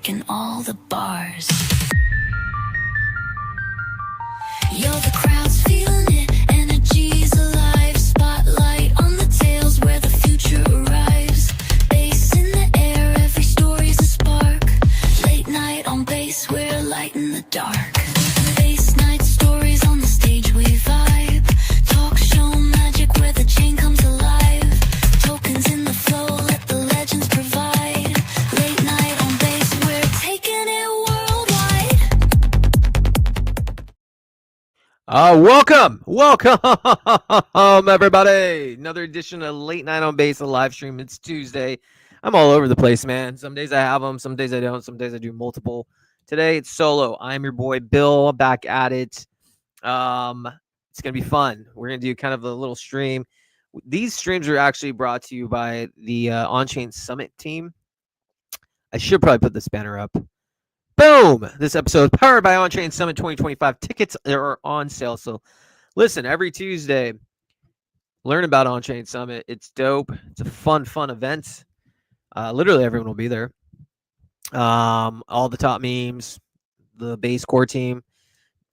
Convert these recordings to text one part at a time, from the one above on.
breaking all the bars. Yo, the crowd's feeling it, energy's alive. Spotlight on the tails where the future arrives. Bass in the air, every story's a spark. Late night on bass, we're light in the dark. Bass night stories on the stage, we vibe. Talk show magic where the chain comes alive. Tokens in the flow, let the legends provide. Late night on bass, we're taking it worldwide. Welcome, everybody. Another edition of Late Night on Base, a live stream. It's Tuesday. I'm all over the place, man. Some days I have them, some days I don't, some days I do multiple. Today it's solo. I'm your boy Bill, back at it. It's gonna be fun. We're gonna do kind of a little stream. These streams are actually brought to you by the On-Chain Summit team. I should probably put this banner up. Boom! This episode powered by On-Chain Summit 2025. Tickets are on sale. So listen, every Tuesday, learn about On-Chain Summit. It's dope. It's a fun event. Literally everyone will be there. All the top memes, the base core team,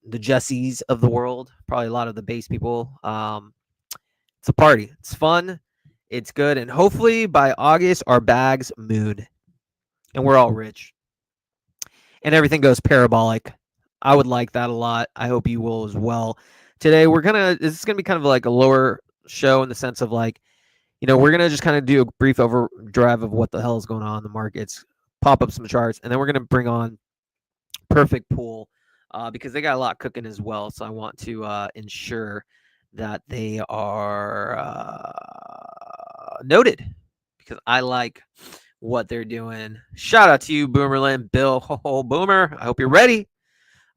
the Jessies of the world, probably a lot of the base people. It's a party. It's fun. It's good. And hopefully by August, our bags mood. And we're all rich. And everything goes parabolic. I would like that a lot. I hope you will as well. Today this is gonna be kind of like a lower show in the sense of like, we're gonna just kind of do a brief overdrive of what the hell is going on in the markets, pop up some charts, and then we're gonna bring on Perfect Pool because they got a lot cooking as well. So I want to ensure that they are noted because I like what they're doing. Shout out to you, Boomerland, Bill. Oh, Boomer. I hope you're ready.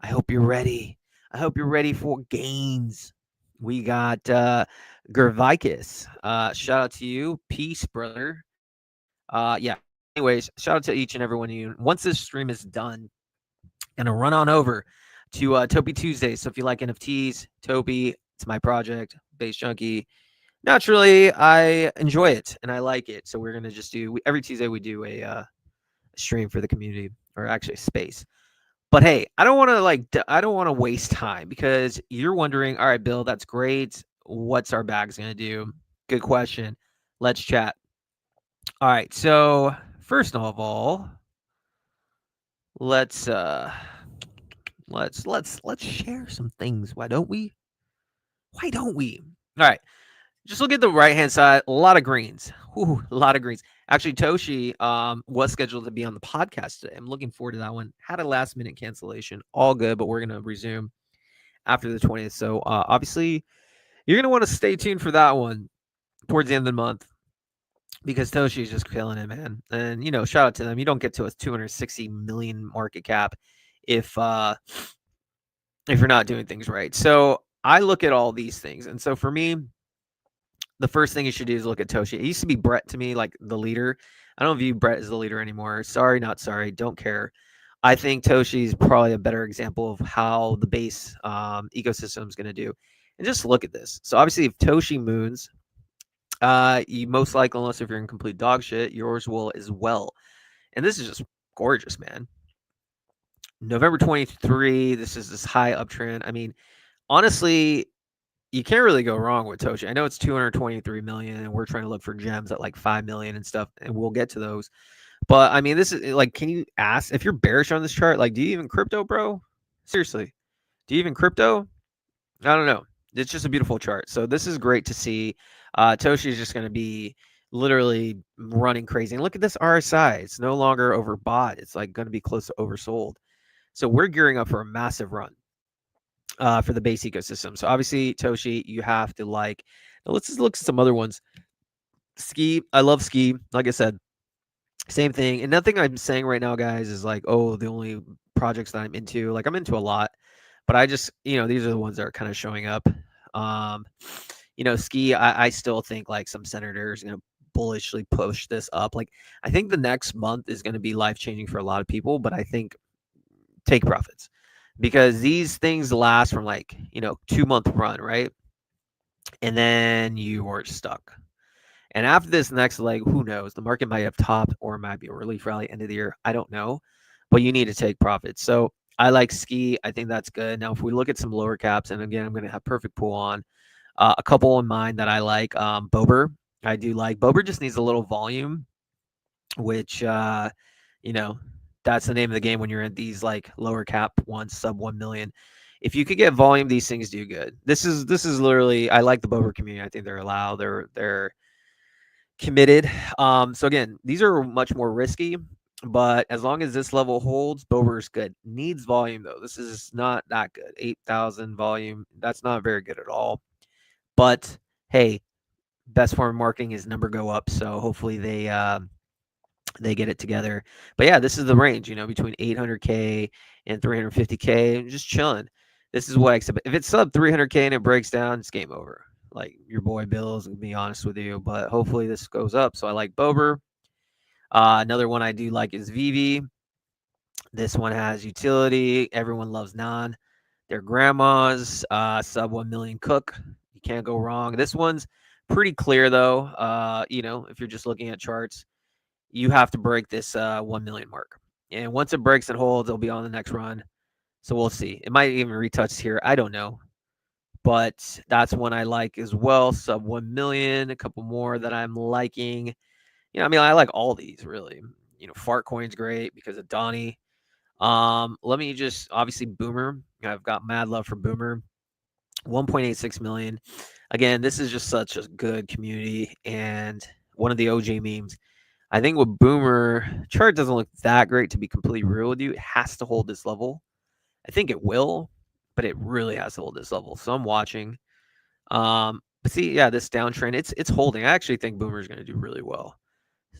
I hope you're ready for gains. We got Gervikis. Shout out to you. Peace, brother. Yeah. Anyways, shout out to each and every one of you. Once this stream is done, I'm gonna run on over to Topi Tuesday. So if you like NFTs, Topi, it's my project, Base Junkie. Naturally, I enjoy it and I like it. So we're gonna just do every Tuesday we do a stream for the community, or actually space. But hey, I don't want to waste time because you're wondering, all right, Bill, that's great. What's our bags gonna do? Good question. Let's chat. All right. So first of all, let's share some things. Why don't we? All right. Just look at the right-hand side. A lot of greens. Ooh, a lot of greens. Actually, Toshi was scheduled to be on the podcast today. I'm looking forward to that one. Had a last-minute cancellation. All good, but we're going to resume after the 20th. So, obviously, you're going to want to stay tuned for that one towards the end of the month because Toshi is just killing it, man. And, shout out to them. You don't get to a 260 million market cap if you're not doing things right. So, I look at all these things. And so, for me, the first thing you should do is look at Toshi. It used to be Brett to me, like the leader. I don't view Brett as the leader anymore. Sorry, not sorry. Don't care. I think Toshi is probably a better example of how the base ecosystem is going to do. And just look at this. So obviously, if Toshi moons, you most likely, unless if you're in complete dog shit, yours will as well. And this is just gorgeous, man. November 23, this is this high uptrend. I mean, honestly, you can't really go wrong with Toshi. I know it's 223 million and we're trying to look for gems at like 5 million and stuff, and we'll get to those. But I mean, this is like, can you ask if you're bearish on this chart? Like, do you even crypto, bro? Seriously, do you even crypto? I don't know. It's just a beautiful chart. So this is great to see. Toshi is just going to be literally running crazy. And look at this RSI. It's no longer overbought. It's like going to be close to oversold. So we're gearing up for a massive run. For the base ecosystem. So obviously, Toshi, you have to like. Now let's just look at some other ones. Ski, I love Ski. Like I said, same thing. And nothing I'm saying right now, guys, is like, oh, the only projects that I'm into. Like I'm into a lot, but I just, these are the ones that are kind of showing up. Ski, I still think like some senators, bullishly push this up. Like I think the next month is going to be life changing for a lot of people, but I think take profits. Because these things last from 2-month run, right? And then you are stuck. And after this next leg, who knows? The market might have topped or it might be a relief rally end of the year. I don't know. but you need to take profits. So I like ski. I think that's good. Now, if we look at some lower caps, and again, I'm going to have perfect pool on a couple in mind that I like. Bober, I do like. Bober just needs a little volume, which you know, that's the name of the game when you're in these like lower cap ones, sub 1 million. If you could get volume, these things do good. This is literally I like the Bober community. I think they're allowed. They're committed. So again, these are much more risky, but as long as this level holds, Bober's good. Needs volume though. This is not that good. 8,000 volume. That's not very good at all. But hey, best form of marketing is number go up. So hopefully they get it together. But yeah, this is the range, between 800K and 350K, just chilling. This is what I expect. If it's sub 300K and it breaks down, it's game over. Like your boy Bill's, to be honest with you. But hopefully this goes up. So I like Bober. Another one I do like is Vivi. This one has utility. Everyone loves non. Their grandma's sub 1 million cook. You can't go wrong. This one's pretty clear though. If you're just looking at charts, you have to break this 1 million mark. And once it breaks and holds, it'll be on the next run. So we'll see. It might even retouch here. I don't know. But that's one I like as well. Sub 1 million. A couple more that I'm liking. I like all these really. Fart Coin's great because of Donnie. Let me just obviously Boomer. I've got mad love for Boomer. 1.86 million. Again, this is just such a good community and one of the OG memes. I think with Boomer, chart doesn't look that great to be completely real with you. It has to hold this level. I think it will, but it really has to hold this level. So I'm watching. But see, yeah, this downtrend, it's holding. I actually think Boomer is going to do really well.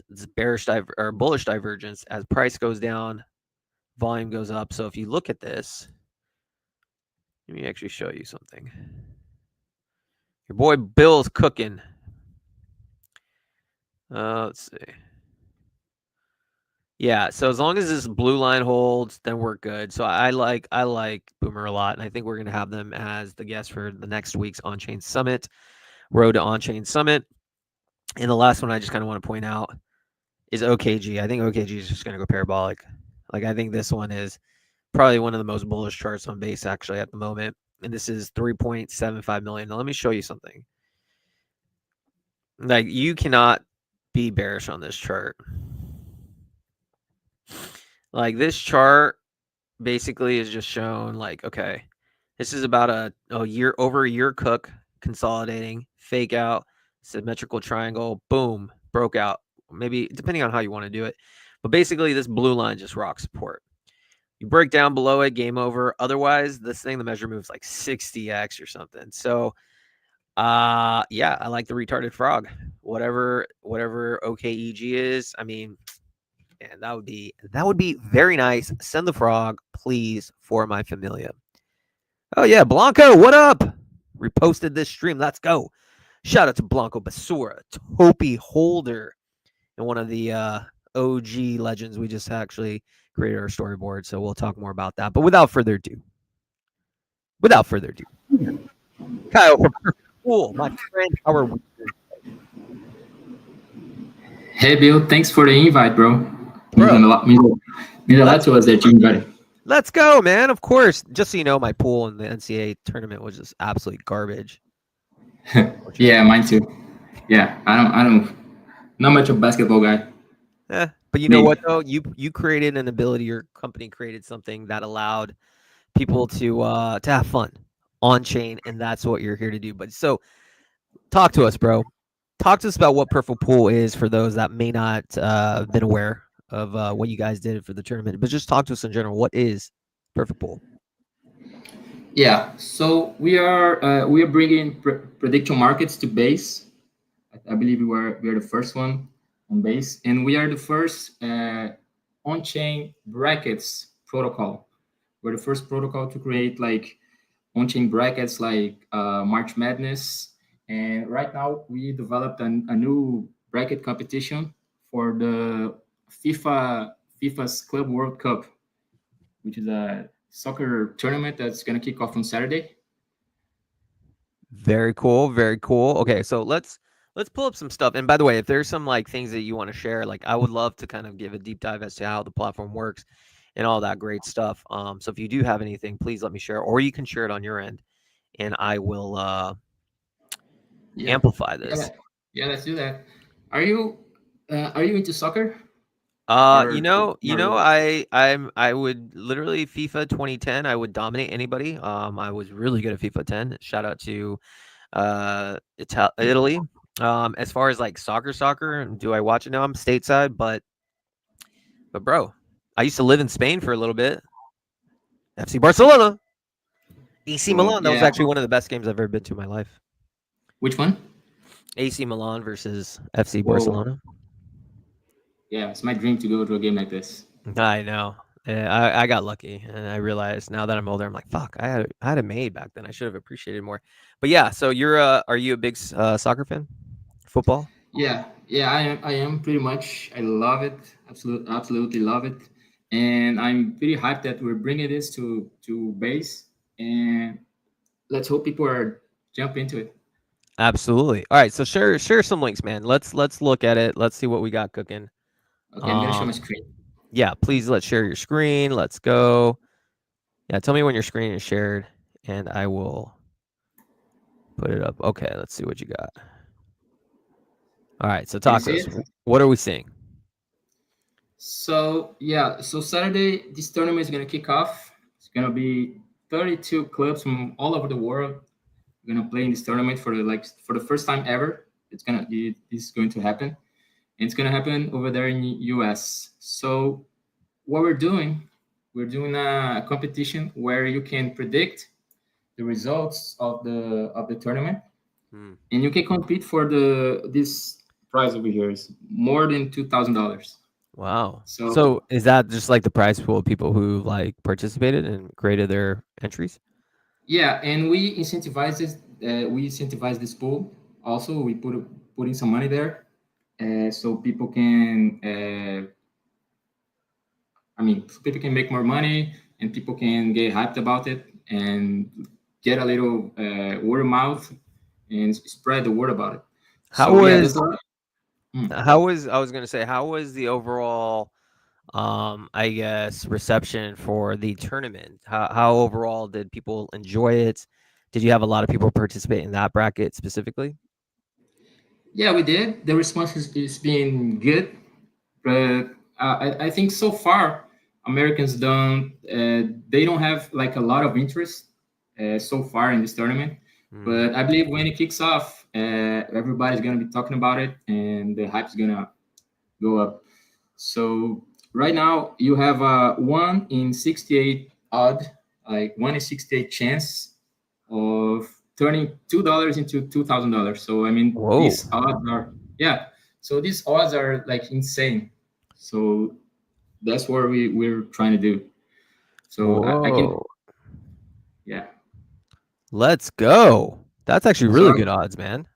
It's bearish or bullish divergence as price goes down, volume goes up. So if you look at this, let me actually show you something. Your boy Bill's cooking. Let's see. Yeah, so as long as this blue line holds, then we're good. So I like Boomer a lot, and I think we're gonna have them as the guest for the next week's On-Chain Summit, Road to On-Chain Summit. And the last one I just kind of want to point out is OKG. I think OKG is just gonna go parabolic. Like I think this one is probably one of the most bullish charts on base actually at the moment. And this is 3.75 million. Now let me show you something. Like you cannot be bearish on this chart. Like this chart basically is just shown like, okay, this is about a year over a year cook consolidating, fake out, symmetrical triangle, boom, broke out. Maybe depending on how you want to do it. But basically this blue line just rocks support. You break down below it, game over. Otherwise, this thing, the measure moves like 60x or something. So yeah, I like the retarded frog. Whatever OKEG is, I mean, and that would be very nice. Send the frog, please, for my familia. Oh yeah, Blanco, what up? Reposted this stream. Let's go. Shout out to Blanco Basura, Topi Holder, and one of the OG legends. We just actually created our storyboard, so we'll talk more about that. But without further ado, Kyle from Perfect Pool, my friend, how are we? Hey Bill, thanks for the invite, bro. Bro. Means a lot to us that you invited. Let's go, man. Of course. Just so you know, my pool in the NCAA tournament was just absolutely garbage. Yeah, mine too. Yeah, I don't, not much of a basketball guy. But you know what though? You created an ability. Your company created something that allowed people to have fun on chain, and that's what you're here to do. But so, talk to us, bro. Talk to us about what Perfect Pool is for those that may not been aware of what you guys did for the tournament. But just talk to us in general. What is Perfect Pool? Yeah, so we are bringing prediction markets to base. I believe we are the first one on base, and we are the first on-chain brackets protocol. We're the first protocol to create like on-chain brackets like March Madness. And right now we developed a new bracket competition for the FIFA's Club World Cup, which is a soccer tournament that's going to kick off on Saturday. Very cool. Very cool. Okay, so let's pull up some stuff. And by the way, if there's some like things that you want to share, like I would love to kind of give a deep dive as to how the platform works and all that great stuff. So if you do have anything, please let me share, or you can share it on your end, and I will Yeah, amplify yeah, this. yeah. Let's do that. Are you are you into soccer You or know, not really? I would literally FIFA 2010. I would dominate anybody. I was really good at FIFA 10. Shout out to Italy. As far as like soccer, do I watch it now? I'm stateside, but bro, I used to live in Spain for a little bit. FC Barcelona, AC Well, Milan. That was yeah. actually one of the best games I've ever been to in my life. Which one? AC Milan versus FC Whoa. Barcelona. Yeah, it's my dream to go to a game like this. I know. I got lucky, and I realized now that I'm older, I'm like, fuck, I had it made back then. I should have appreciated more. But yeah, so are you a big soccer fan? Football? Yeah, yeah, I am pretty much. I love it. Absolutely love it. And I'm pretty hyped that we're bringing this to base. And let's hope people are jump into it. Absolutely. All right, so share some links, man. Let's look at it. Let's see what we got cooking. Okay, I'm gonna show my Um, screen. yeah, please let's share your screen. Let's go. Yeah, tell me when your screen is shared, and I will put it up. Okay, let's see what you got. All right, so Can you talk to see us. it? What are we seeing? So yeah, so Saturday this tournament is gonna kick off. It's gonna be 32 clubs from all over the world gonna play in this tournament for for the first time ever. This is going to happen. And it's gonna happen over there in the US. So what we're doing a competition where you can predict the results of the tournament, Hmm. and you can compete for the this prize over here is more than $2,000. Wow. So So is that just like the prize pool of people who like participated and created their entries? yeah, and we incentivize this pool. Also, we put in some money there, so people can so people can make more money and people can get hyped about it and get a little word of mouth and spread the word about it. How So yeah, there's a was lot. Mm. I was gonna say how was the overall I guess reception for the tournament? How overall did people enjoy it? Did you have a lot of people participate in that bracket specifically? Yeah, we did. The response is being good, but I think so far Americans don't they don't have like a lot of interest so far in this tournament. Hmm. But I believe when it kicks off, everybody's gonna be talking about it, and the hype's gonna go up. So right now you have a 1 in 68 odd, like 1 in 68 chance of turning $2 into $2,000. So I mean, Whoa. these odds are yeah. So these odds are like insane. So that's what we're trying to do. So I can Whoa. yeah. Let's go. That's actually really So good odds, man.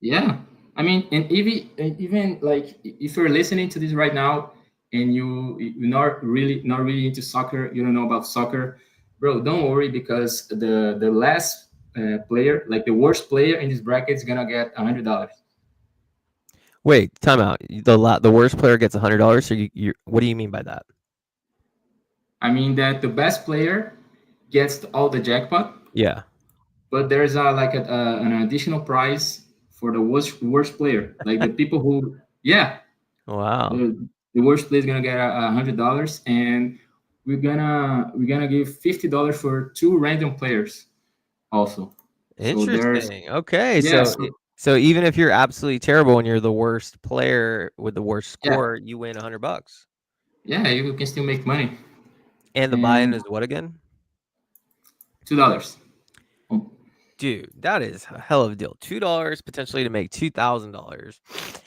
yeah, I mean, and even like if you're listening to this right now and you're not really into soccer, you don't know about soccer, bro, don't worry because the last player, like the worst player in this bracket, is gonna get $100. Wait, time out. The worst player gets $100. So you what do you mean by that? I mean that the best player gets all the jackpot, Yeah. but there's an additional prize for the worst player, like the people who yeah Wow. the worst player is gonna get $100, and we're gonna give $50 for two random players also. So there's Interesting. Okay, yeah, so so so even if you're absolutely terrible and you're the worst player with the worst yeah, score, you win $100. yeah, you can still make money. And the buy-in And is what again? $2. Oh, Dude, that is a hell of a deal. $2 potentially to make $2,000.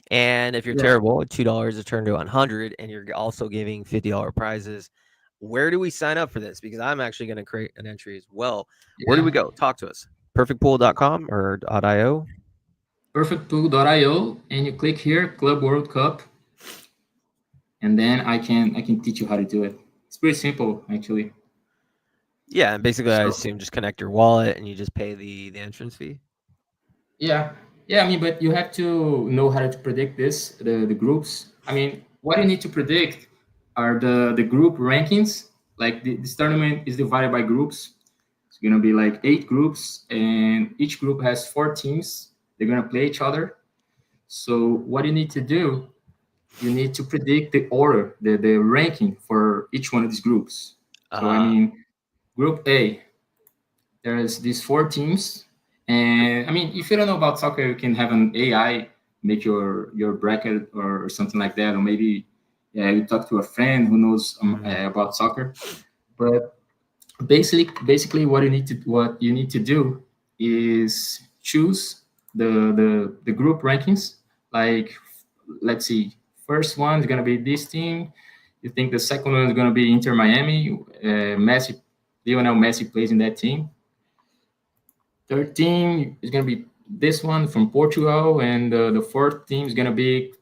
And if you're yeah, terrible, $2 to turn to 100 and you're also giving $50 prizes. Where do we sign up for this? Because I'm actually going to create an entry as well. Where do we yeah. go? Talk to us. Perfectpool.com or .io? Perfectpool.io, and you click here, Club World Cup, and then I can teach you how to do it. It's pretty simple actually. Yeah, and basically I So assume just connect your wallet and you just pay the entrance fee. yeah, yeah. I mean, but you have to know how to predict the groups. I mean, what you need to predict are the group rankings like this tournament is divided by groups. It's gonna be like 8 groups, and each group has 4 teams. They're gonna play each other. So what you need to do, you need to predict the order, the ranking for each one of these groups. So I Uh, mean, Group A, there's these 4 teams, and I mean, if you don't know about soccer, you can have an AI make your bracket or something like that, or maybe yeah, you talk to a friend who knows mhm. about soccer. But basically what you need to do is choose the group rankings. Like, let's see, first one is going to be this team. You think the second one is going to be Inter Miami. Messi, Lionel Messi plays in that team. Third team is going to be this one from Portugal, and the fourth team is going to be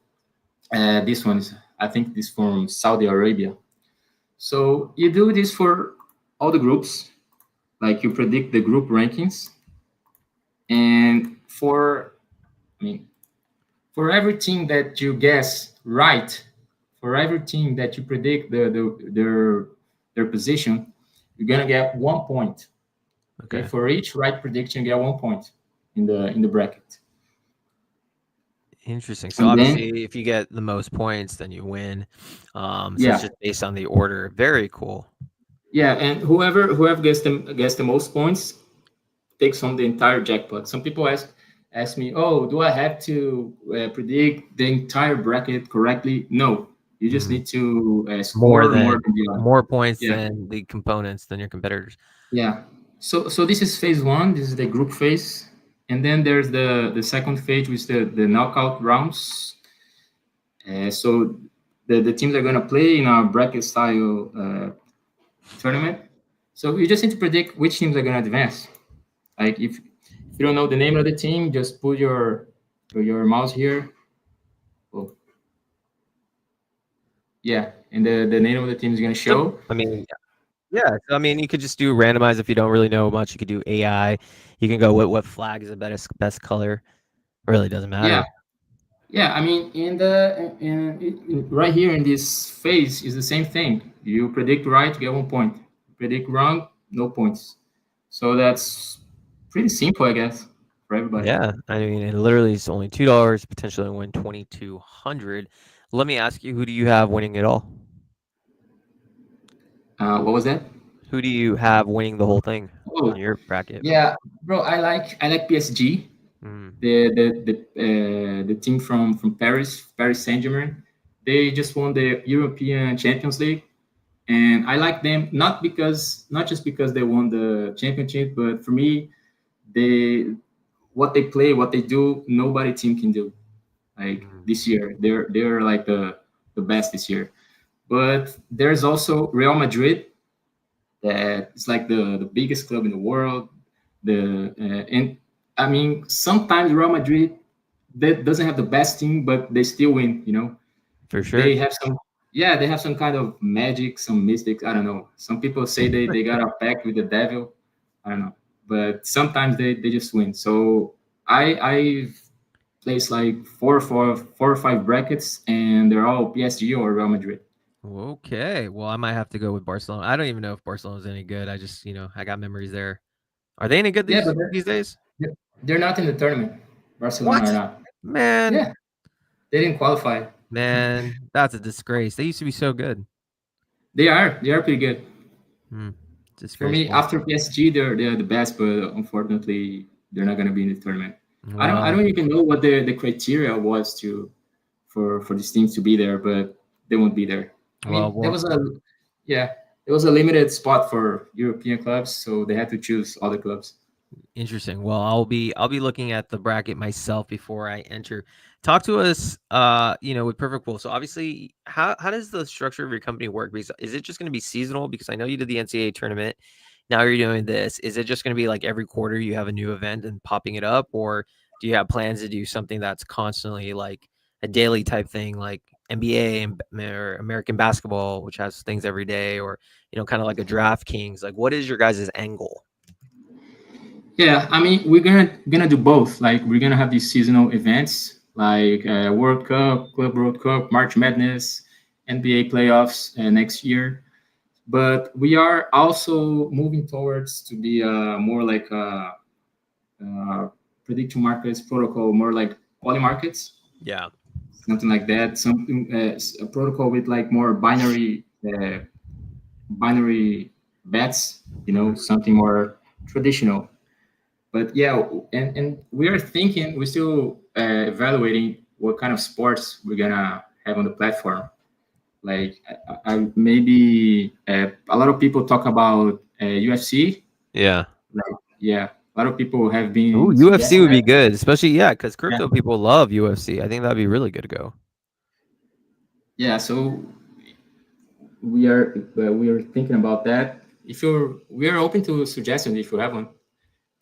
this one. I think this from Saudi Arabia. So you do this for all the groups, like you predict the group rankings, and I mean, for every team that you guess right, for every team that you predict their position, you're gonna get 1 point. Okay, Okay. for each right prediction, you get 1 point in the bracket, Interesting. So and then obviously, if you get the most points, then you win. So it's yeah, just based on the order. Very cool. yeah, and whoever gets the most points takes home the entire jackpot. Some people ask me, "Oh, do I have to predict the entire bracket correctly?" No, you just Mhm. need to More score more than than the other. more points Yeah, than the components than your competitors. yeah. So this is phase one. This is the group phase, and then there's the second phase, which is the knockout rounds. So the teams are gonna play in a bracket style tournament. So you just need to predict which teams are gonna advance. Like if you don't know the name of the team, just put your mouse here. Oh, yeah, and the name of the team is gonna So show. I mean, yeah. So I mean, you could just do randomize if you don't really know much. You could do AI. You can go what flag is the best color. Really doesn't Yeah, matter. yeah. I mean, right here in this phase is the same thing. You predict right, you get 1 point. Predict wrong, no points. So that's pretty simple, I guess, for everybody. Yeah, I mean, and literally it's only $2, potentially win 2,200. Let me ask you, who do you have winning it all? What was that? Who do you have winning the whole thing on Oh, your bracket? yeah, bro. I like PSG, Mm, the team from Paris Saint-Germain. They just won the European Champions League, and I like them not just because they won the championship, but for me, they what they play, what they do, nobody team can do. Like mm, this year, they're like the best this year. But there's also Real Madrid, that is like the biggest club in the world. And I mean, sometimes Real Madrid that doesn't have the best team, but they still win. for sure. They have they have some kind of magic, some mystics. I don't know. Some people say they got a pact with the devil. I don't know, but sometimes they just win. So I've placed like four or five brackets, and they're all PSG or Real Madrid. Okay, well, I might have to go with Barcelona. I don't even know if Barcelona's any good. I just, I got memories there. Are they any good Yeah, these but these days? they're not in the tournament. Barcelona are What? not. Man, Yeah, they didn't qualify. man, that's a disgrace. They used to be so good. They are pretty good. Hmm, For me, disgraceful. after PSG, they're the best, but unfortunately, they're not going to be in the tournament. I Well, don't even know what the criteria was for these teams to be there, but they won't be there. I well, mean, there well, was a yeah, there was a limited spot for European clubs, so they had to choose other clubs. interesting. Well, I'll be looking at the bracket myself before I enter. Talk to us, with Perfect Pool. So obviously, how does the structure of your company work? Because is it just going to be seasonal? Because I know you did the NCAA tournament. Now you're doing this. Is it just going to be like every quarter you have a new event and popping it up, or do you have plans to do something that's constantly like a daily type thing, like NBA or American basketball, which has things every day, or kind of like a DraftKings? Like, what is your guys' angle? Yeah, I mean, we're gonna do both. Like, we're gonna have these seasonal events like World Cup, Club World Cup, March Madness, NBA playoffs next year. but we are also moving towards to be more like a prediction markets protocol, more like poly markets, Yeah. something like that. Something a protocol with like more binary bets. Mm. Something more traditional. But yeah, and we are thinking, we're still evaluating what kind of sports we're gonna have on the platform. Like I maybe a lot of people talk about UFC. Yeah. Like yeah, a lot of people have Ooh, been UFC suggesting would that. be good, especially yeah, because Yeah, crypto people love UFC. I think that'd be really good to go. yeah. So we are thinking about that. If we are open to suggestions if you have one.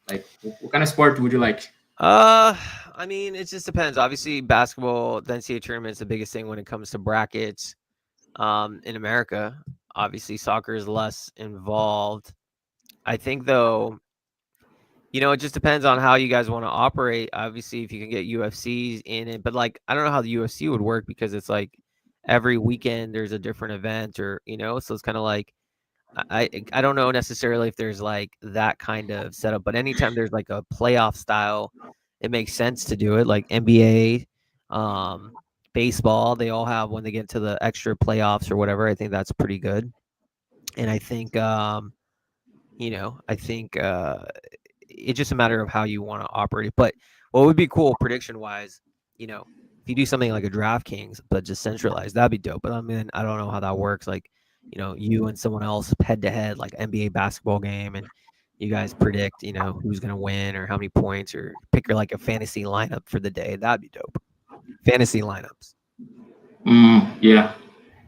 Like, what kind of sport would you like? Uh, I mean, it just depends. Obviously, basketball, the NCAA tournament is the biggest thing when it comes to brackets. In America, obviously, soccer is less involved. I think though, it just depends on how you guys want to operate. Obviously, if you can get UFCs in it, but like, I don't know how the UFC would work because it's like every weekend there's a different event, or so it's kind of like I don't know necessarily if there's like that kind of setup, but anytime there's like a playoff style, it makes sense to do it. Like NBA, baseball, they all have when they get to the extra playoffs or whatever. I think that's pretty good, and I think I think it's just a matter of how you want to operate it. But what would be cool prediction wise, if you do something like a DraftKings, but just centralized, that'd be dope. But I mean, I don't know how that works. Like, you and someone else head to head, like NBA basketball game, and you guys predict, who's gonna win or how many points, or pick your like a fantasy lineup for the day. That'd be dope. Fantasy lineups. Yeah,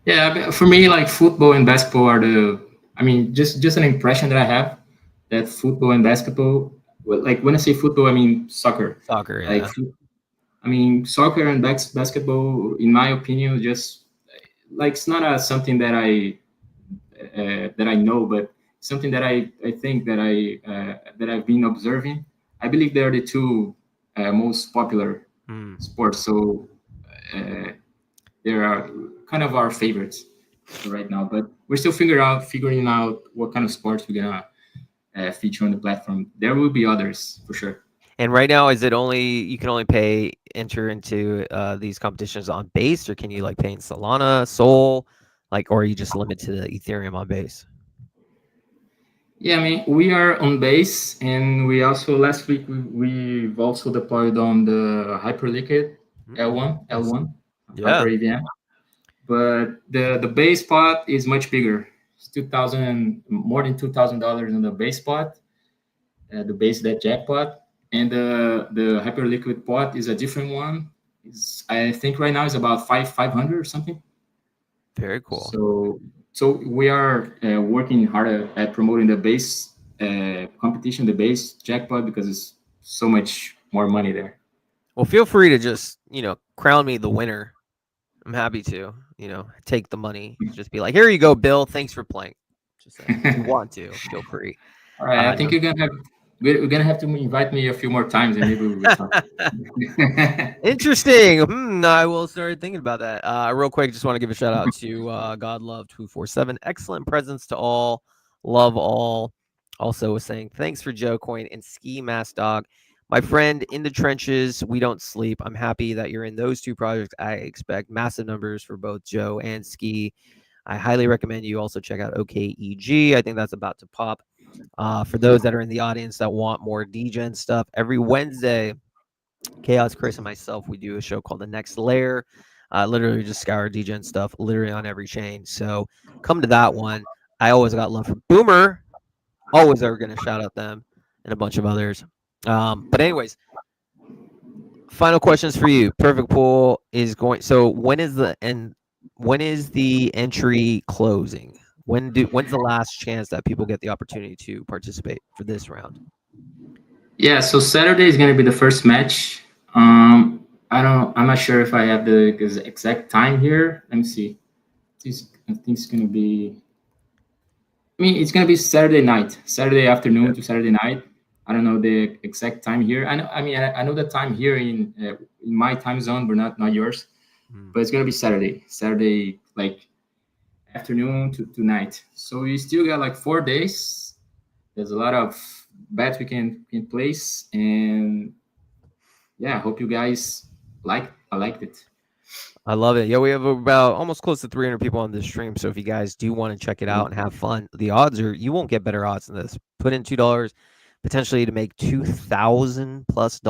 yeah. But for me, like football and basketball are the. I mean, just an impression that I have that football and basketball. Well, like when I say football, I mean soccer. Soccer, Like, yeah. I mean soccer and basketball, in my opinion, just like it's not something that I know, but something that I think that I've been observing. I believe they are the two most popular Hmm. sports. So uh, they are kind of our favorites right now. But we're still figuring out what kind of sports we're gonna feature on the platform. There will be others for sure. And right now, is it only you can only pay enter into these competitions on base, or can you like pay in Solana, Sol, like, or are you just limited to the Ethereum on base? Yeah, I mean, we are on base, and we also last week we've also deployed on the Hyperliquid L1 Nice. L1 Yeah, Hyper EVM. But the base pot is much bigger. It's 2,000, more than $2,000 on the base pot, the base that jackpot, and the Hyperliquid pot is a different one. Is I think right now is about 500 or something. very cool. So we are working hard at promoting the base competition, the base jackpot, because it's so much more money there. Well, feel free to just crown me the winner. I'm happy to take the money. Just be like, here you go, Bill. Thanks for playing. Just saying, if you want to, feel free. All right, I No. think we're gonna have to invite me a few more times, and maybe we will talk. Interesting. I will start thinking about that. Real quick, just want to give a shout out to God Love 247. Excellent presence to all. Love all. Also was saying thanks for Joe Coin and Ski Mask Dog. My friend in the trenches, we don't sleep. I'm happy that you're in those two projects. I expect massive numbers for both Joe and Ski. I highly recommend you also check out OKEG. I think that's about to pop. For those that are in the audience that want more DGen stuff, every Wednesday, Chaos Chris and myself, we do a show called The Next Layer. Literally just scour DGen stuff, literally on every chain. So come to that one. I always got love for Boomer. Always ever going to shout out them and a bunch of others. But anyways, final questions for you. Perfect Pool is going. So when is the entry closing? When's the last chance that people get the opportunity to participate for this round? Yeah, so Saturday is gonna be the first match. I'm not sure if I have the exact time here. Let me see. I think it's gonna be. I mean, it's gonna be Saturday night, Saturday Okay. afternoon to Saturday night. I don't know the exact time here. I know. I mean, I know the time here in my time zone, but not yours. Hmm. But it's gonna be Saturday. Saturday, like afternoon to night. So we still got like 4 days. There's a lot of bets we can place, and yeah, I hope you guys I liked it. I love it. Yeah, we have about almost close to 300 people on this stream. So if you guys do want to check it out and have fun, the odds are you won't get better odds than this. Put in $2 potentially to make $2,000 plus.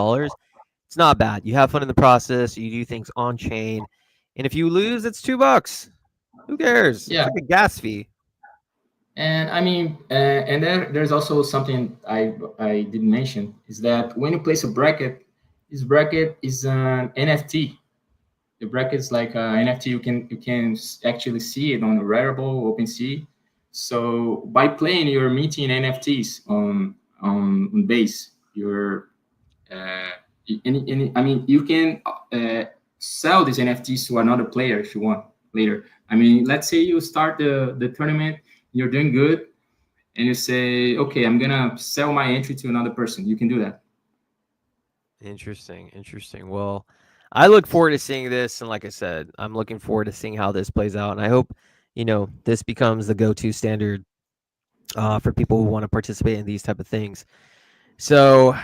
It's not bad. You have fun in the process. You do things on chain, and if you lose, it's $2. Who cares? It's Yeah, like a gas fee. and I mean, and there's also something I didn't mention is that when you place a bracket, this bracket is an NFT. The bracket is like an NFT. You can actually see it on Rarible, OpenSea. So by playing, you're meeting NFTs on base. You're uh, I mean, you can sell these NFTs to another player if you want later. I mean, let's say you start the tournament, you're doing good, and you say, okay, I'm gonna sell my entry to another person. You can do that. Interesting, interesting. Well, I look forward to seeing this, and like I said, I'm looking forward to seeing how this plays out, and I hope this becomes the go-to standard for people who want to participate in these type of things. So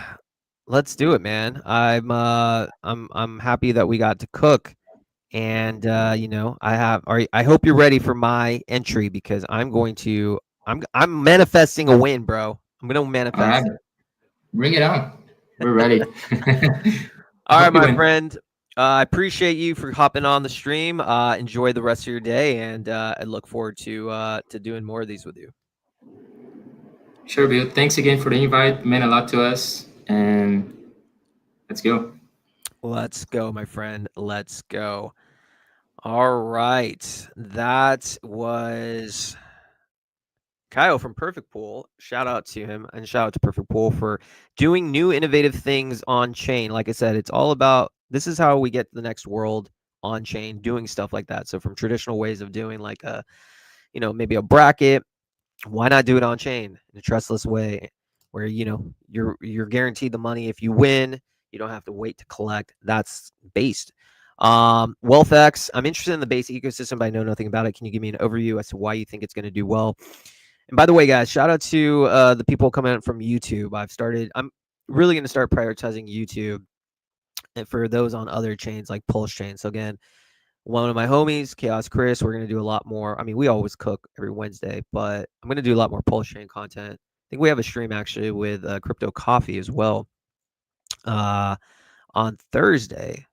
let's do it, man. I'm happy that we got to cook, and I hope you're ready for my entry because I'm manifesting a win, bro. I'm gonna All right, manifest it. bring it on. We're ready. I All right, hope you my win. friend. I appreciate you for hopping on the stream. Enjoy the rest of your day, and I look forward to doing more of these with you. Sure, Bill. Thanks again for the invite. Meant a lot to us, and let's go. Let's go, my friend. Let's go. All right, that was Kyle from Perfect Pool. Shout out to him and shout out to Perfect Pool for doing new innovative things on chain. Like I said, it's all about this is how we get to the next world on chain, doing stuff like that. So from traditional ways of doing like maybe a bracket, why not do it on chain in a trustless way where you're guaranteed the money if you win, you don't have to wait to collect. That's based. WealthX, I'm interested in the base ecosystem, but I know nothing about it. Can you give me an overview as to why you think it's going to do well? And by the way, guys, shout out to the people coming out from YouTube. I'm really going to start prioritizing YouTube and for those on other chains like Pulse Chain. So again, one of my homies, Chaos Chris, we're going to do a lot more. I mean, we always cook every Wednesday, but I'm going to do a lot more Pulse Chain content. I think we have a stream actually with Crypto Coffee as well on Thursday.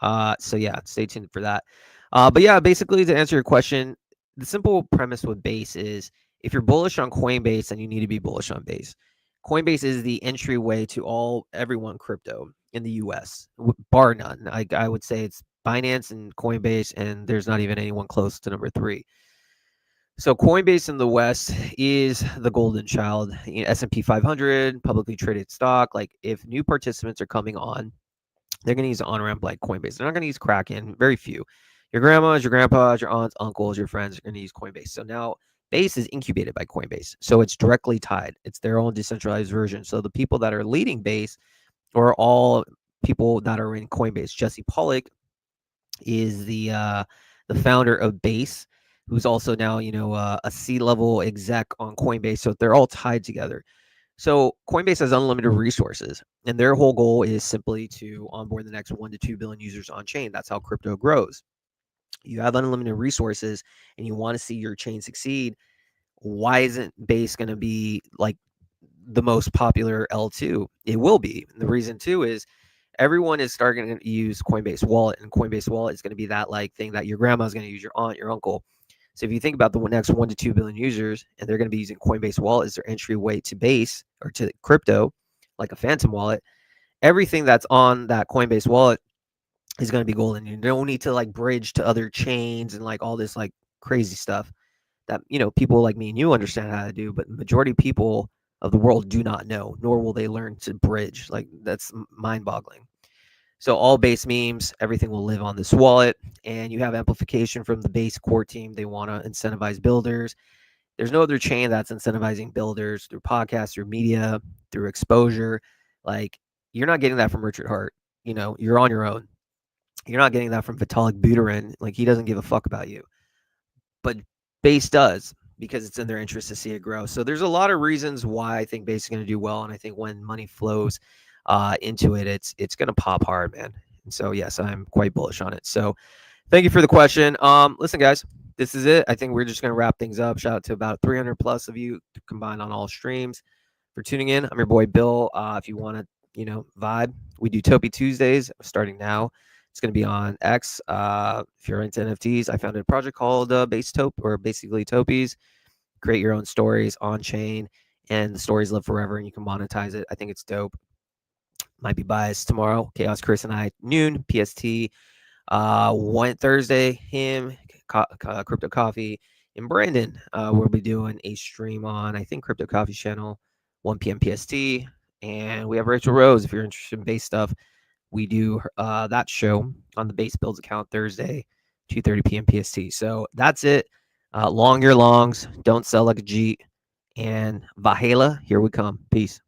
So yeah, stay tuned for that. But yeah, basically to answer your question, the simple premise with Base is if you're bullish on Coinbase, then you need to be bullish on Base. Coinbase is the entryway to everyone crypto in the US, bar none. I would say it's Binance and Coinbase, and there's not even anyone close to number three. So Coinbase in the West is the golden child. S&P 500, publicly traded stock. Like if new participants are coming on, they're going to use an on-ramp like Coinbase. They're not going to use Kraken. Very few. Your grandmas, your grandpas, your aunts, uncles, your friends are going to use Coinbase. So now Base is incubated by Coinbase. So it's directly tied. It's their own decentralized version. So the people that are leading Base are all people that are in Coinbase. Jesse Pollock is the founder of Base, who's also now a C-level exec on Coinbase. So they're all tied together. So Coinbase has unlimited resources, and their whole goal is simply to onboard the next 1 to 2 billion users on chain. That's how crypto grows. You have unlimited resources, and you want to see your chain succeed. Why isn't Base going to be like the most popular L2? It will be. And the reason too is everyone is starting to use Coinbase Wallet, and Coinbase Wallet is going to be that like thing that your grandma is going to use, your aunt, your uncle. So if you think about the next 1 to 2 billion users, and they're going to be using Coinbase Wallet as their entryway to Base or to crypto, like a Phantom wallet, everything that's on that Coinbase wallet is going to be golden. You don't need to like bridge to other chains and like all this like crazy stuff that people like me and you understand how to do, but the majority of people of the world do not know, nor will they learn to bridge. Like that's mind-boggling. So all Base memes, everything will live on this wallet, and you have amplification from the Base core team. They want to incentivize builders. There's no other chain that's incentivizing builders through podcasts, through media, through exposure. Like you're not getting that from Richard Hart. You're on your own. You're not getting that from Vitalik Buterin. Like he doesn't give a fuck about you. But Base does, because it's in their interest to see it grow. So there's a lot of reasons why I think Base is going to do well, and I think when money flows into it, it's going to pop hard, man. And so yes, I'm quite bullish on it. So thank you for the question. Listen, guys, this is it. I think we're just going to wrap things up. Shout out to about 300 plus of you combined on all streams for tuning in. I'm your boy Bill. If you want to, vibe, we do Topi Tuesdays starting now. It's going to be on X. If you're into NFTs, I founded a project called Base Tope, or basically Topies. Create your own stories on chain, and the stories live forever, and you can monetize it. I think it's dope. Might be biased tomorrow. Chaos Chris and I, noon PST. One Thursday, him, Crypto Coffee, and Brandon. We'll be doing a stream on, I think, Crypto Coffee channel, 1 p.m. PST. And we have Rachel Rose. If you're interested in base stuff, we do that show on the Base Builds account Thursday, 2:30 p.m. PST. So that's it. Long your longs. Don't sell like a Jeet. And Vahala, here we come. Peace.